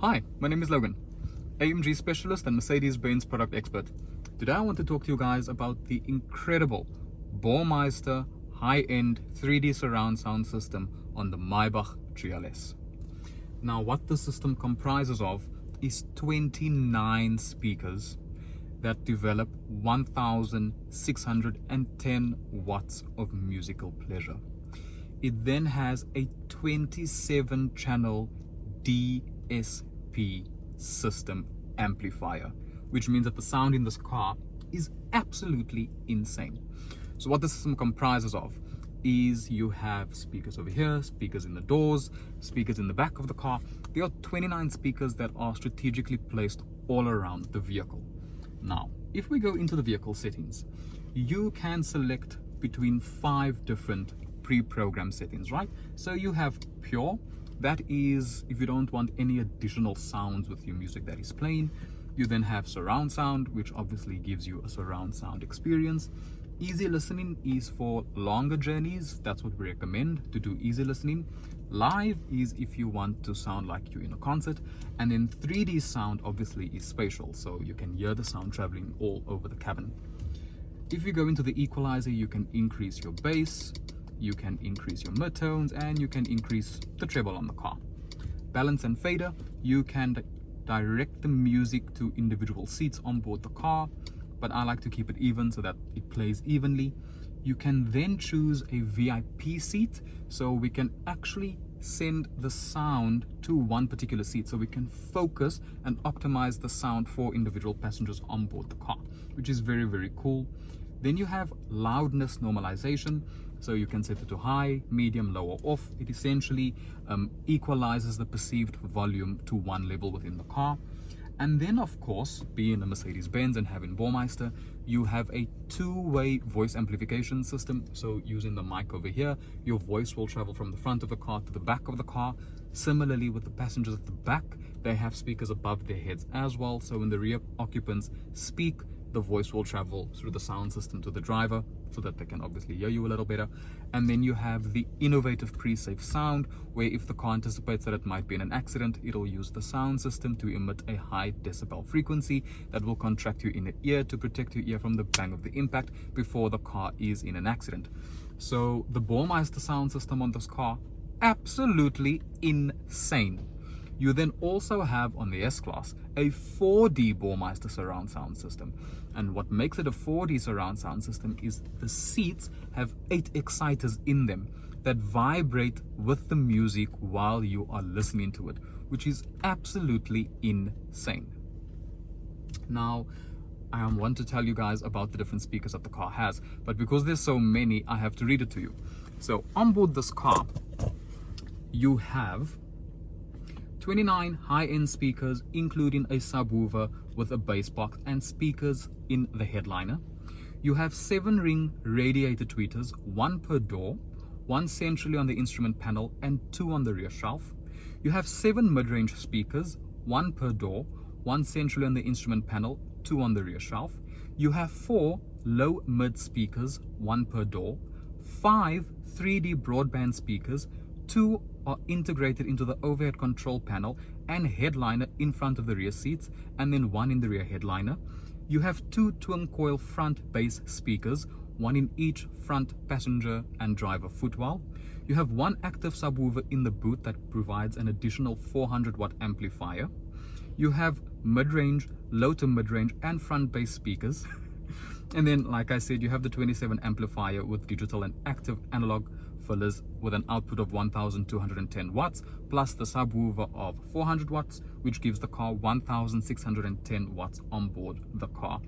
Hi, my name is Logan, AMG specialist and Mercedes-Benz product expert. Today I want to talk to you guys about the incredible Burmester High-End 3D Surround Sound System on the Maybach GLS. Now what the system comprises of is 29 speakers that develop 1,610 watts of musical pleasure. It then has a 27 channel DSP system amplifier, which means that the sound in this car is absolutely insane. So what the system comprises of is you have speakers over here, speakers in the doors, speakers in the back of the car. There are 29 speakers that are strategically placed all around the vehicle. Now, if we go into the vehicle settings, you can select between 5 different pre-programmed settings, right? So you have pure, that is if you don't want any additional sounds with your music that is playing. You then have surround sound, which obviously gives you a surround sound experience. Easy listening is for longer journeys. That's what we recommend, to do easy listening. Live is if you want to sound like you're in a concert. And then 3D sound obviously is spatial, so you can hear the sound traveling all over the cabin. If you go into the equalizer, you can increase your bass, you can increase your midtones, and you can increase the treble on the car. Balance and fader, you can direct the music to individual seats on board the car, but I like to keep it even so that it plays evenly. You can then choose a VIP seat, so we can actually send the sound to one particular seat, so we can focus and optimize the sound for individual passengers on board the car, which is very, very cool. Then you have loudness normalization, so you can set it to high, medium, low, or off. It essentially equalizes the perceived volume to one level within the car. And then, of course, being a Mercedes-Benz and having Burmester, you have a 2-way voice amplification system. So using the mic over here, your voice will travel from the front of the car to the back of the car. Similarly, with the passengers at the back, they have speakers above their heads as well. So when the rear occupants speak, the voice will travel through the sound system to the driver so that they can obviously hear you a little better. And then you have the innovative pre-safe sound, where if the car anticipates that it might be in an accident, it'll use the sound system to emit a high decibel frequency that will contract your inner ear to protect your ear from the bang of the impact before the car is in an accident. So the Burmester sound system on this car, absolutely insane. You then also have on the S-Class a 4D Burmester surround sound system. And what makes it a 4D surround sound system is the seats have 8 exciters in them that vibrate with the music while you are listening to it, which is absolutely insane. Now, I want to tell you guys about the different speakers that the car has, but because there's so many, I have to read it to you. So on board this car, you have 29 high-end speakers, including a subwoofer with a bass box and speakers in the headliner. You have 7-ring radiator tweeters, 1 per door, 1 centrally on the instrument panel and 2 on the rear shelf. You have 7 mid-range speakers, 1 per door, 1 centrally on the instrument panel, 2 on the rear shelf. You have 4 low-mid speakers, 1 per door, 5 3D broadband speakers, 2 are integrated into the overhead control panel and headliner in front of the rear seats, and then 1 in the rear headliner. You have 2 twin coil front bass speakers, 1 in each front passenger and driver footwell. You have 1 active subwoofer in the boot that provides an additional 400 watt amplifier. You have mid-range, low to mid-range and front bass speakers. And then, like I said, you have the 27 amplifier with digital and active analog fillers with an output of 1,210 watts, plus the subwoofer of 400 watts, which gives the car 1,610 watts on board the car.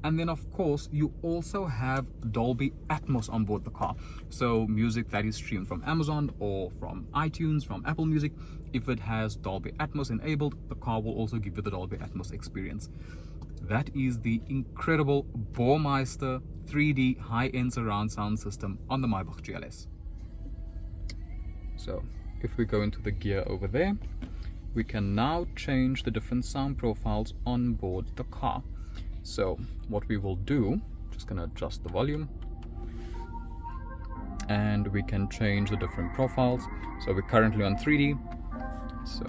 And then, of course, you also have Dolby Atmos on board the car. So music that is streamed from Amazon or from iTunes, from Apple Music, if it has Dolby Atmos enabled, the car will also give you the Dolby Atmos experience. That is the incredible Burmester 3D high-end surround sound system on the Maybach GLS. So if we go into the gear over there, we can now change the different sound profiles on board the car. So what we will do, just gonna adjust the volume, and we can change the different profiles. So we're currently on 3D, so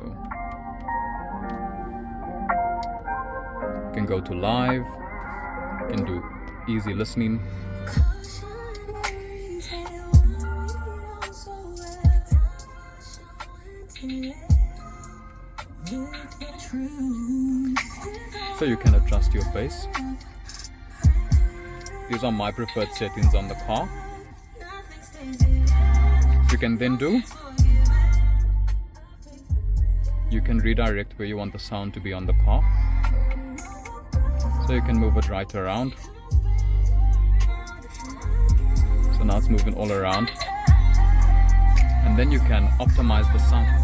You can go to live, you can do easy listening. So you can adjust your bass. These are my preferred settings on the car. You can then do, you can redirect where you want the sound to be on the car. So you can move it right around. So now it's moving all around. And then you can optimize the sound.